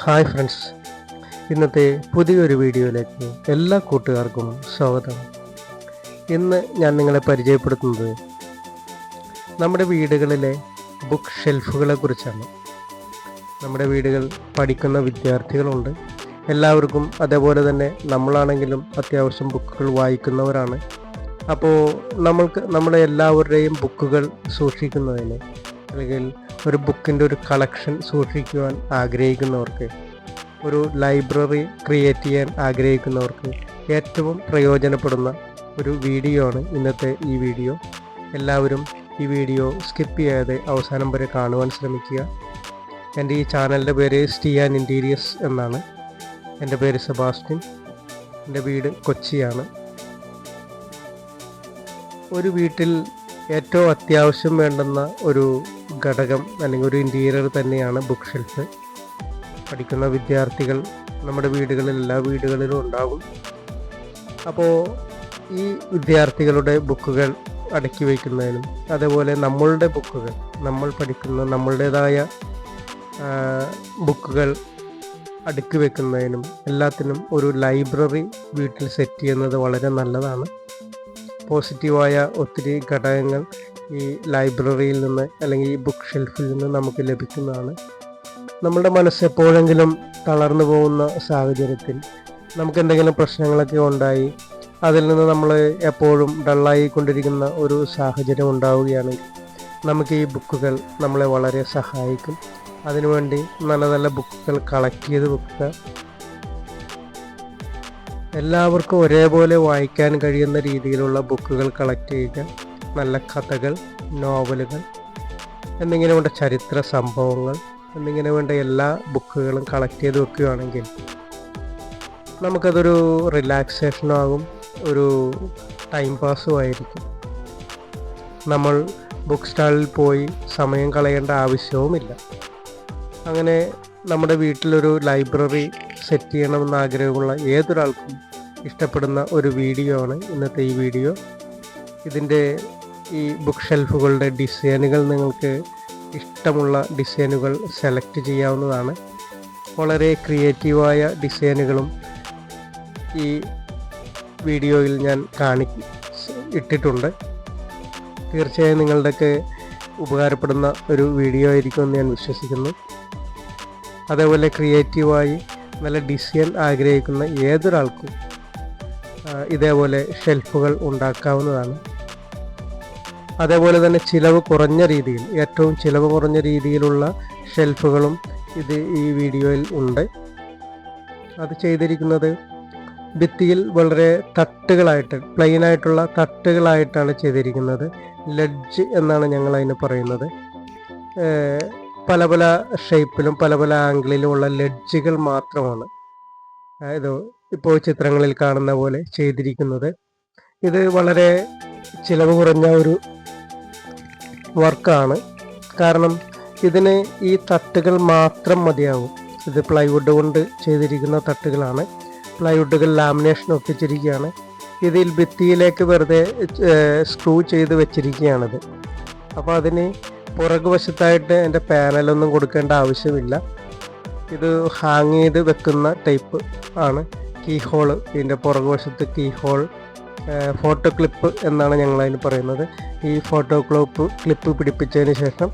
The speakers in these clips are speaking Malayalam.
ഹായ് ഫ്രണ്ട്സ്, ഇന്നത്തെ പുതിയൊരു വീഡിയോയിലേക്ക് എല്ലാ കൂട്ടുകാർക്കും സ്വാഗതം. ഇന്ന് ഞാൻ നിങ്ങളെ പരിചയപ്പെടുത്തുന്നത് നമ്മുടെ വീടുകളിലെ ബുക്ക് ഷെൽഫുകളെ കുറിച്ചാണ്. നമ്മുടെ വീടുകൾ പഠിക്കുന്ന വിദ്യാർത്ഥികളുണ്ട്, എല്ലാവർക്കും. അതേപോലെ തന്നെ നമ്മളാണെങ്കിലും അത്യാവശ്യം ബുക്കുകൾ വായിക്കുന്നവരാണ്. അപ്പോൾ നമ്മുടെ എല്ലാവരുടെയും ബുക്കുകൾ സൂക്ഷിക്കുന്നതിന് അല്ലെങ്കിൽ ഒരു ബുക്കിൻ്റെ ഒരു കളക്ഷൻ സൂക്ഷിക്കുവാൻ ആഗ്രഹിക്കുന്നവർക്ക്, ഒരു ലൈബ്രറി ക്രിയേറ്റ് ചെയ്യാൻ ആഗ്രഹിക്കുന്നവർക്ക് ഏറ്റവും പ്രയോജനപ്പെടുന്ന ഒരു വീഡിയോ ആണ് ഇന്നത്തെ ഈ വീഡിയോ. എല്ലാവരും ഈ വീഡിയോ സ്കിപ്പ് ചെയ്യാതെ അവസാനം വരെ കാണുവാൻ ശ്രമിക്കുക. എൻ്റെ ഈ ചാനലിൻ്റെ പേര് സ്റ്റീയാൻ ഇൻറ്റീരിയേഴ്സ് എന്നാണ്. എൻ്റെ പേര് സെബാസ്റ്റ്യൻ. എൻ്റെ വീട് കൊച്ചിയാണ്. ഒരു വീട്ടിൽ ഏറ്റവും അത്യാവശ്യം വേണ്ടുന്ന ഒരു ഘടകം അല്ലെങ്കിൽ ഒരു ഇൻറ്റീരിയർ തന്നെയാണ് ബുക്ക് ഷെൽഫ്. പഠിക്കുന്ന വിദ്യാർത്ഥികൾ നമ്മുടെ വീടുകളിൽ, എല്ലാ വീടുകളിലും ഉണ്ടാകും. അപ്പോൾ ഈ വിദ്യാർത്ഥികളുടെ ബുക്കുകൾ അടുക്കി വയ്ക്കുന്നതിനും, അതേപോലെ നമ്മളുടെ ബുക്കുകൾ, നമ്മൾ പഠിക്കുന്ന നമ്മളുടേതായ ബുക്കുകൾ അടുക്കി വെക്കുന്നതിനും എല്ലാത്തിനും ഒരു ലൈബ്രറി വീട്ടിൽ സെറ്റ് ചെയ്യുന്നത് വളരെ നല്ലതാണ്. പോസിറ്റീവായ ഒത്തിരി ഘടകങ്ങൾ ഈ ലൈബ്രറിയിൽ നിന്ന് അല്ലെങ്കിൽ ഈ ബുക്ക് ഷെൽഫിൽ നിന്ന് നമുക്ക് ലഭിക്കുന്നതാണ്. നമ്മുടെ മനസ്സ് എപ്പോഴെങ്കിലും തളർന്നു പോകുന്ന സാഹചര്യത്തിൽ, നമുക്ക് എന്തെങ്കിലും പ്രശ്നങ്ങളൊക്കെ ഉണ്ടായി അതിൽ നിന്ന് നമ്മൾ എപ്പോഴും ഡള്ളായിക്കൊണ്ടിരിക്കുന്ന ഒരു സാഹചര്യം ഉണ്ടാവുകയാണെങ്കിൽ നമുക്ക് ഈ ബുക്കുകൾ നമ്മളെ വളരെ സഹായിക്കും. അതിനുവേണ്ടി നല്ല നല്ല ബുക്കുകൾ കളക്ട് ചെയ്ത് വെക്കുക. എല്ലാവർക്കും ഒരേപോലെ വായിക്കാൻ കഴിയുന്ന രീതിയിലുള്ള ബുക്കുകൾ കളക്ട് ചെയ്യുക. നല്ല കഥകൾ, നോവലുകൾ, എന്നിങ്ങനെ വേണ്ട ചരിത്ര സംഭവങ്ങൾ, എന്നിങ്ങനെ വേണ്ട എല്ലാ ബുക്കുകളും കളക്ട് ചെയ്ത് വെക്കുകയാണെങ്കിൽ നമുക്കതൊരു റിലാക്സേഷനും ആകും, ഒരു ടൈം പാസും ആയിരിക്കും. നമ്മൾ ബുക്ക് സ്റ്റാളിൽ പോയി സമയം കളയേണ്ട ആവശ്യവുമില്ല. അങ്ങനെ നമ്മുടെ വീട്ടിലൊരു ലൈബ്രറി സെറ്റ് ചെയ്യണമെന്ന് ആഗ്രഹമുള്ള ഏതൊരാൾക്കും ഇഷ്ടപ്പെടുന്ന ഒരു വീഡിയോ ആണ് ഇന്നത്തെ ഈ വീഡിയോ. ഇതിൻ്റെ ഈ ബുക്ക് ഷെൽഫുകളുടെ ഡിസൈനുകൾ നിങ്ങൾക്ക് ഇഷ്ടമുള്ള ഡിസൈനുകൾ സെലക്ട് ചെയ്യാവുന്നതാണ്. വളരെ ക്രിയേറ്റീവായ ഡിസൈനുകളും ഈ വീഡിയോയിൽ ഞാൻ ഇട്ടിട്ടുണ്ട്. തീർച്ചയായും നിങ്ങളുടെയൊക്കെ ഉപകാരപ്പെടുന്ന ഒരു വീഡിയോ ആയിരിക്കുമെന്ന് ഞാൻ വിശ്വസിക്കുന്നു. അതേപോലെ ക്രിയേറ്റീവായി നല്ല ഡിസൈൻ ആഗ്രഹിക്കുന്ന ഏതൊരാൾക്കും ഇതേപോലെ ഷെൽഫുകൾ ഉണ്ടാക്കാവുന്നതാണ്. അതേപോലെ തന്നെ ഏറ്റവും ചിലവ് കുറഞ്ഞ രീതിയിലുള്ള ഷെൽഫുകളും ഈ വീഡിയോയിൽ ഉണ്ട്. അത് ചെയ്തിരിക്കുന്നത് ഭിത്തിയിൽ വളരെ തട്ടുകളായിട്ട്, പ്ലെയിൻ ആയിട്ടുള്ള തട്ടുകളായിട്ടാണ് ചെയ്തിരിക്കുന്നത്. ലെഡ്ജ് എന്നാണ് ഞങ്ങൾ അതിന് പറയുന്നത്. പല പല ഷേപ്പിലും പല പല ആംഗിളിലുമുള്ള ലെഡ്ജുകൾ മാത്രമാണ് ഇത് ഇപ്പോൾ ചിത്രങ്ങളിൽ കാണുന്ന പോലെ ചെയ്തിരിക്കുന്നത്. ഇത് വളരെ ചിലവ് കുറഞ്ഞ ഒരു വർക്കാണ്. കാരണം ഇതിന് ഈ തട്ടുകൾ മാത്രം മതിയാകും. ഇത് പ്ലൈവുഡ് കൊണ്ട് ചെയ്തിരിക്കുന്ന തട്ടുകളാണ്. പ്ലൈവുഡുകൾ ലാമിനേഷൻ ഒട്ടിച്ചിരിക്കുകയാണ്. ഇതിൽ ഭിത്തിയിലേക്ക് വെറുതെ സ്ക്രൂ ചെയ്ത് വെച്ചിരിക്കുകയാണിത്. അപ്പോൾ അതിന് പുറകുവശത്തായിട്ട് എൻ്റെ പാനലൊന്നും കൊടുക്കേണ്ട ആവശ്യമില്ല. ഇത് ഹാങ് ചെയ്ത് വെക്കുന്ന ടൈപ്പ് ആണ്. കീ ഹോൾ, ഇതിൻ്റെ പുറകുവശത്ത് കീ ഹോൾ, ഫോട്ടോ ക്ലിപ്പ് എന്നാണ് ഞങ്ങളതിന് പറയുന്നത്. ഈ ഫോട്ടോ ക്ലിപ്പ് പിടിപ്പിച്ചതിന് ശേഷം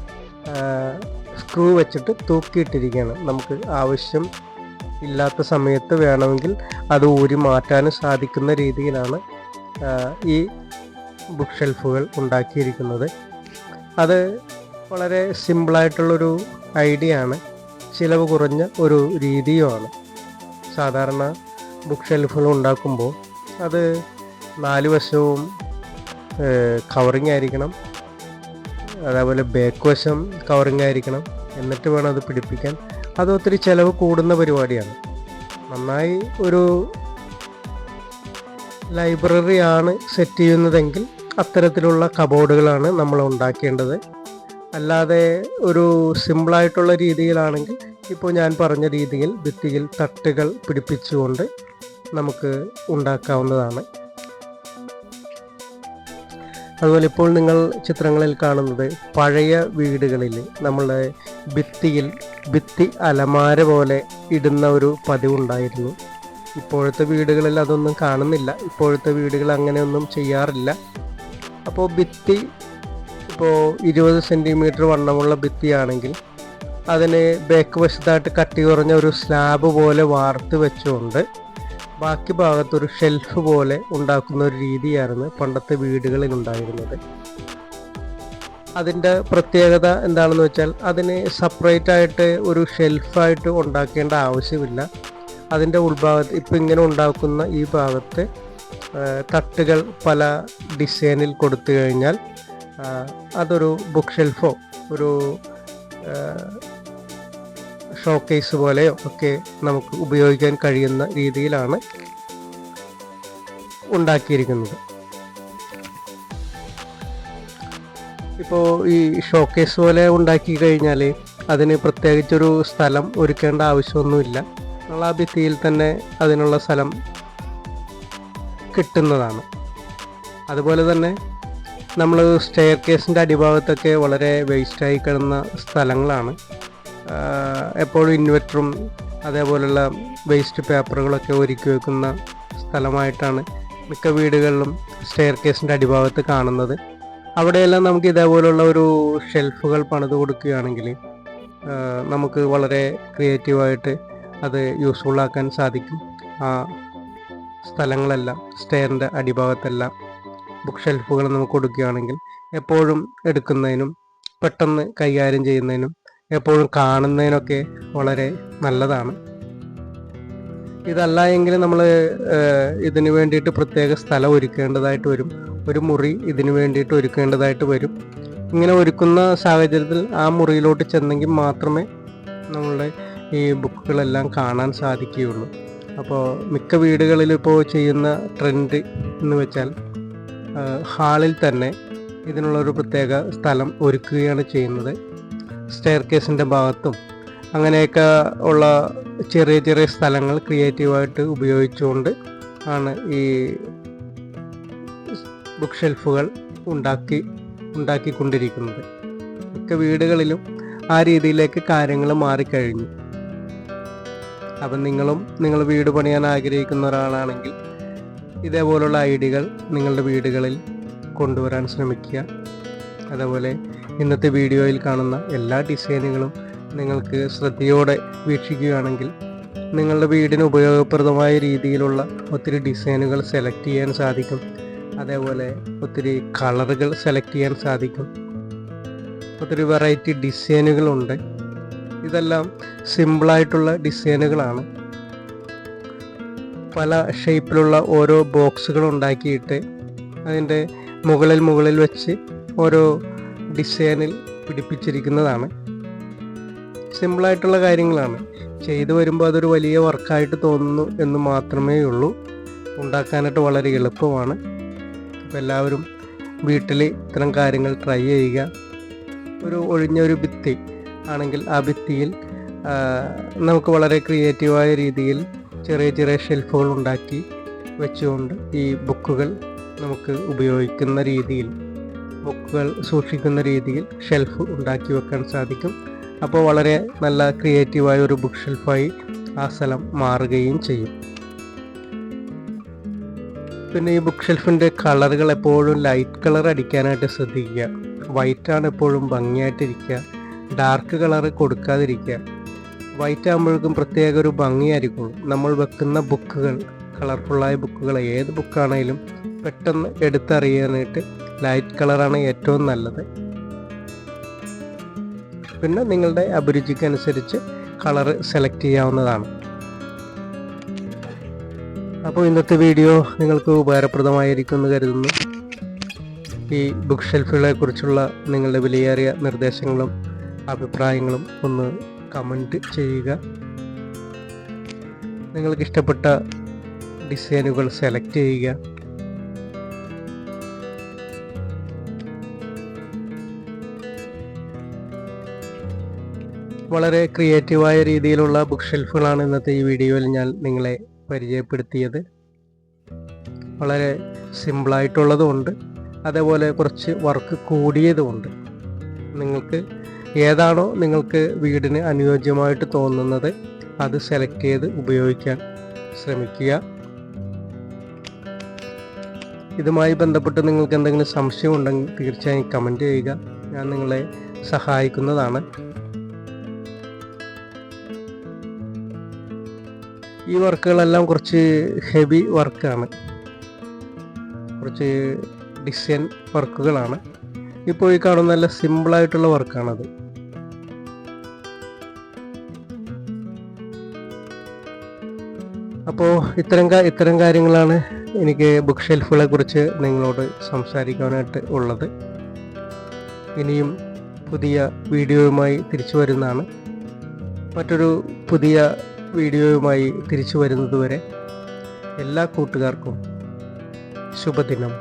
സ്ക്രൂ വെച്ചിട്ട് തൂക്കിയിട്ടിരിക്കുകയാണ്. നമുക്ക് ആവശ്യം ഇല്ലാത്ത സമയത്ത് വേണമെങ്കിൽ അത് ഊരി മാറ്റാനും സാധിക്കുന്ന രീതിയിലാണ് ഈ ബുക്ക് ഷെൽഫുകൾ ഉണ്ടാക്കിയിരിക്കുന്നത്. അത് വളരെ സിമ്പിളായിട്ടുള്ളൊരു ഐഡിയ ആണ്, ചിലവ് കുറഞ്ഞ ഒരു രീതിയുമാണ്. സാധാരണ ബുക്ക് ഷെൽഫുകൾ ഉണ്ടാക്കുമ്പോൾ അത് 4 വശവും കവറിങ് ആയിരിക്കണം, അതേപോലെ ബാക്ക് വശം കവറിങ് ആയിരിക്കണം, എന്നിട്ട് വേണം അത് പിടിപ്പിക്കാൻ. അത് ഒത്തിരി ചിലവ് കൂടുന്ന പരിപാടിയാണ്. നന്നായി ഒരു ലൈബ്രറിയാണ് സെറ്റ് ചെയ്യുന്നതെങ്കിൽ അത്തരത്തിലുള്ള കബോർഡുകളാണ് നമ്മൾ ഉണ്ടാക്കേണ്ടത്. അല്ലാതെ ഒരു സിമ്പിളായിട്ടുള്ള രീതിയിലാണെങ്കിൽ ഇപ്പോൾ ഞാൻ പറഞ്ഞ രീതിയിൽ ഭിത്തിയിൽ തട്ടുകൾ പിടിപ്പിച്ചുകൊണ്ട് നമുക്ക് ഉണ്ടാക്കാവുന്നതാണ്. അതുപോലെ ഇപ്പോൾ നിങ്ങൾ ചിത്രങ്ങളിൽ കാണുന്നത് പഴയ വീടുകളിൽ നമ്മളുടെ ഭിത്തി അലമാര പോലെ ഇടുന്ന ഒരു പതിവുണ്ടായിരുന്നു. ഇപ്പോഴത്തെ വീടുകളിൽ അതൊന്നും കാണുന്നില്ല. ഇപ്പോഴത്തെ വീടുകൾ അങ്ങനെയൊന്നും ചെയ്യാറില്ല. അപ്പോൾ ഭിത്തി ഇപ്പോൾ 20 സെൻറ്റിമീറ്റർ വണ്ണമുള്ള ഭിത്തിയാണെങ്കിൽ അതിന് ബാക്ക് വശത്തായിട്ട് കട്ടി കുറഞ്ഞ ഒരു സ്ലാബ് പോലെ വാർത്ത് വെച്ചുകൊണ്ട് ബാക്കി ഭാഗത്തൊരു ഷെൽഫ് പോലെ ഉണ്ടാക്കുന്ന ഒരു രീതിയായിരുന്നു പണ്ടത്തെ വീടുകളിൽ ഉണ്ടായിരുന്നത്. അതിൻ്റെ പ്രത്യേകത എന്താണെന്ന് വെച്ചാൽ അതിന് സെപ്പറേറ്റ് ആയിട്ട് ഒരു ഷെൽഫായിട്ട് ഉണ്ടാക്കേണ്ട ആവശ്യമില്ല. അതിൻ്റെ ഉൾഭാഗത്ത് ഇപ്പം ഇങ്ങനെ ഉണ്ടാക്കുന്ന ഈ ഭാഗത്ത് തട്ടുകൾ പല ഡിസൈനിൽ കൊടുത്തു കഴിഞ്ഞാൽ അതൊരു ബുക്ക് ഷെൽഫോ ഒരു ഷോക്കേസ് പോലെയോ ഒക്കെ നമുക്ക് ഉപയോഗിക്കാൻ കഴിയുന്ന രീതിയിലാണ് ഉണ്ടാക്കിയിരിക്കുന്നത്. ഇപ്പോൾ ഈ ഷോക്കേസ് പോലെ ഉണ്ടാക്കി കഴിഞ്ഞാൽ അതിന് പ്രത്യേകിച്ചൊരു സ്ഥലം ഒരുക്കേണ്ട ആവശ്യമൊന്നുമില്ല. നമ്മൾ ആ ഭിത്തിയിൽ തന്നെ അതിനുള്ള സ്ഥലം കിട്ടുന്നതാണ്. അതുപോലെ തന്നെ നമ്മൾ സ്റ്റെയർ കേസിൻ്റെ അടിഭാഗത്തൊക്കെ വളരെ വേസ്റ്റായി കിടന്ന സ്ഥലങ്ങളാണ്. എപ്പോഴും ഇൻവെർട്ടറും അതേപോലുള്ള വേസ്റ്റ് പേപ്പറുകളൊക്കെ ഒരുക്കി വെക്കുന്ന സ്ഥലമായിട്ടാണ് മിക്ക വീടുകളിലും സ്റ്റെയർ കേസിൻ്റെ അടിഭാഗത്ത് കാണുന്നത്. അവിടെയെല്ലാം നമുക്ക് ഇതേപോലുള്ള ഒരു ഷെൽഫുകൾ പണിത് കൊടുക്കുകയാണെങ്കിൽ നമുക്ക് വളരെ ക്രിയേറ്റീവായിട്ട് അത് യൂസ്ഫുള്ളാക്കാൻ സാധിക്കും. ആ സ്ഥലങ്ങളെല്ലാം സ്റ്റെയറിൻ്റെ അടിഭാഗത്തെല്ലാം ബുക്ക് ഷെൽഫുകൾ നമുക്ക് കൊടുക്കുകയാണെങ്കിൽ എപ്പോഴും എടുക്കുന്നതിനും പെട്ടെന്ന് കൈകാര്യം ചെയ്യുന്നതിനും എപ്പോഴും കാണുന്നതിനൊക്കെ വളരെ നല്ലതാണ്. ഇതല്ല എങ്കിൽ നമ്മൾ ഇതിന് വേണ്ടിയിട്ട് പ്രത്യേക സ്ഥലം ഒരുക്കേണ്ടതായിട്ട് വരും. ഒരു മുറി ഇതിന് വേണ്ടിയിട്ട് ഒരുക്കേണ്ടതായിട്ട് വരും. ഇങ്ങനെ ഒരുക്കുന്ന സാഹചര്യത്തിൽ ആ മുറിയിലോട്ട് ചെന്നെങ്കിൽ മാത്രമേ നമ്മളുടെ ഈ ബുക്കുകളെല്ലാം കാണാൻ സാധിക്കുകയുള്ളൂ. അപ്പോൾ മിക്ക വീടുകളിൽ ഇപ്പോൾ ചെയ്യുന്ന ട്രെൻഡ് എന്ന് വെച്ചാൽ ഹാളിൽ തന്നെ ഇതിനുള്ളൊരു പ്രത്യേക സ്ഥലം ഒരുക്കുകയാണ് ചെയ്യുന്നത്. സ്റ്റെയർ കേസിൻ്റെ ഭാഗത്തും അങ്ങനെയൊക്കെ ഉള്ള ചെറിയ ചെറിയ സ്ഥലങ്ങൾ ക്രിയേറ്റീവായിട്ട് ഉപയോഗിച്ചുകൊണ്ട് ആണ് ഈ ബുക്ക് ഷെൽഫുകൾ ഉണ്ടാക്കിക്കൊണ്ടിരിക്കുന്നത്. മിക്ക വീടുകളിലും ആ രീതിയിലേക്ക് കാര്യങ്ങൾ മാറിക്കഴിഞ്ഞു. അപ്പം നിങ്ങൾ വീട് പണിയാൻ ആഗ്രഹിക്കുന്ന ഒരാളാണെങ്കിൽ ഇതേപോലുള്ള ഐഡിയകൾ നിങ്ങളുടെ വീടുകളിൽ കൊണ്ടുവരാൻ ശ്രമിക്കുക. അതേപോലെ ഇന്നത്തെ വീഡിയോയിൽ കാണുന്ന എല്ലാ ഡിസൈനുകളും നിങ്ങൾക്ക് ശ്രദ്ധയോടെ വീക്ഷിക്കുകയാണെങ്കിൽ നിങ്ങളുടെ വീടിന് ഉപയോഗപ്രദമായ രീതിയിലുള്ള ഒത്തിരി ഡിസൈനുകൾ സെലക്ട് ചെയ്യാൻ സാധിക്കും. അതേപോലെ ഒത്തിരി കളറുകൾ സെലക്ട് ചെയ്യാൻ സാധിക്കും. ഒത്തിരി വെറൈറ്റി ഡിസൈനുകളുണ്ട്. ഇതെല്ലാം സിമ്പിളായിട്ടുള്ള ഡിസൈനുകളാണ്. പല ഷേപ്പിലുള്ള ഓരോ ബോക്സുകൾ ഉണ്ടാക്കിയിട്ട് അതിൻ്റെ മുകളിൽ വെച്ച് ഓരോ ഡിസൈനിൽ പിടിപ്പിച്ചിരിക്കുന്നതാണ്. സിമ്പിളായിട്ടുള്ള കാര്യങ്ങളാണ്. ചെയ്തു വരുമ്പോൾ അതൊരു വലിയ വർക്കായിട്ട് തോന്നുന്നു എന്ന് മാത്രമേ ഉള്ളൂ. ഉണ്ടാക്കാനായിട്ട് വളരെ എളുപ്പമാണ്. അപ്പോൾ എല്ലാവരും വീട്ടിൽ ഇത്തരം കാര്യങ്ങൾ ട്രൈ ചെയ്യുക. ഒരു ഒഴിഞ്ഞൊരു ഭിത്തി ആണെങ്കിൽ ആ ഭിത്തിയിൽ നമുക്ക് വളരെ ക്രിയേറ്റീവായ രീതിയിൽ ചെറിയ ചെറിയ ഷെൽഫുകൾ ഉണ്ടാക്കി വെച്ചുകൊണ്ട് ഈ ബുക്കുകൾ നമുക്ക് ഉപയോഗിക്കുന്ന രീതിയിൽ ബുക്കുകൾ സൂക്ഷിക്കുന്ന രീതിയിൽ ഷെൽഫ് ഉണ്ടാക്കി വെക്കാൻ സാധിക്കും. അപ്പോൾ വളരെ നല്ല ക്രിയേറ്റീവായ ഒരു ബുക്ക് ഷെൽഫായി ആ സ്ഥലം മാറുകയും ചെയ്യും. പിന്നെ ഈ ബുക്ക് ഷെൽഫിൻ്റെ കളറുകൾ എപ്പോഴും ലൈറ്റ് കളർ അടിക്കാനായിട്ട് ശ്രദ്ധിക്കുക. വൈറ്റാണ് എപ്പോഴും ഭംഗിയായിട്ടിരിക്കുക. ഡാർക്ക് കളർ കൊടുക്കാതിരിക്കുക. വൈറ്റ് ആകുമ്പോഴേക്കും പ്രത്യേക ഒരു ഭംഗിയായിരിക്കും. നമ്മൾ വെക്കുന്ന ബുക്കുകൾ കളർഫുള്ളായ ബുക്കുകൾ ഏത് ബുക്കാണെങ്കിലും പെട്ടെന്ന് എടുത്തറിയാനായിട്ട് ലൈറ്റ് കളറാണ് ഏറ്റവും നല്ലത്. പിന്നെ നിങ്ങളുടെ അഭിരുചിക്കനുസരിച്ച് കളറ് സെലക്ട് ചെയ്യാവുന്നതാണ്. അപ്പോൾ ഇന്നത്തെ വീഡിയോ നിങ്ങൾക്ക് ഉപകാരപ്രദമായിരിക്കുമെന്ന് കരുതുന്നു. ഈ ബുക്ക് ഷെൽഫുകളെ കുറിച്ചുള്ള നിങ്ങളുടെ വിലയേറിയ നിർദ്ദേശങ്ങളും അഭിപ്രായങ്ങളും ഒന്ന് കമൻറ്റ് ചെയ്യുക. നിങ്ങൾക്ക് ഇഷ്ടപ്പെട്ട ഡിസൈനുകൾ സെലക്ട് ചെയ്യുക. വളരെ ക്രിയേറ്റീവായ രീതിയിലുള്ള ബുക്ക് ഷെൽഫുകളാണ് ഇന്നത്തെ ഈ വീഡിയോയിൽ ഞാൻ നിങ്ങളെ പരിചയപ്പെടുത്തിയത്. വളരെ സിമ്പിളായിട്ടുള്ളതുമുണ്ട്, അതേപോലെ കുറച്ച് വർക്ക് കൂടിയതുമുണ്ട്. നിങ്ങൾക്ക് ഏതാണോ നിങ്ങൾക്ക് വീടിന് അനുയോജ്യമായിട്ട് തോന്നുന്നത് അത് സെലക്ട് ചെയ്ത് ഉപയോഗിക്കാൻ ശ്രമിക്കുക. ഇതുമായി ബന്ധപ്പെട്ട് നിങ്ങൾക്ക് എന്തെങ്കിലും സംശയം ഉണ്ടെങ്കിൽ തീർച്ചയായും കമൻറ്റ് ചെയ്യുക. ഞാൻ നിങ്ങളെ സഹായിക്കുന്നതാണ്. ഈ വർക്കുകളെല്ലാം കുറച്ച് ഹെവി വർക്കാണ്, കുറച്ച് ഡിസൈൻ വർക്കുകളാണ്. ഇപ്പോൾ ഈ കാണുന്ന നല്ല സിമ്പിളായിട്ടുള്ള വർക്കാണത്. അപ്പോൾ ഇത്തരം കാര്യങ്ങളാണ് എനിക്ക് ബുക്ക് ഷെൽഫുകളെ കുറിച്ച് നിങ്ങളോട് സംസാരിക്കാനായിട്ട് ഉള്ളത്. ഇനിയും പുതിയ വീഡിയോയുമായി തിരിച്ചു വരുന്നതാണ്. മറ്റൊരു പുതിയ വീഡിയോയുമായി തിരിച്ചു വരുന്നതുവരെ എല്ലാ കൂട്ടുകാർക്കും ശുഭദിനം.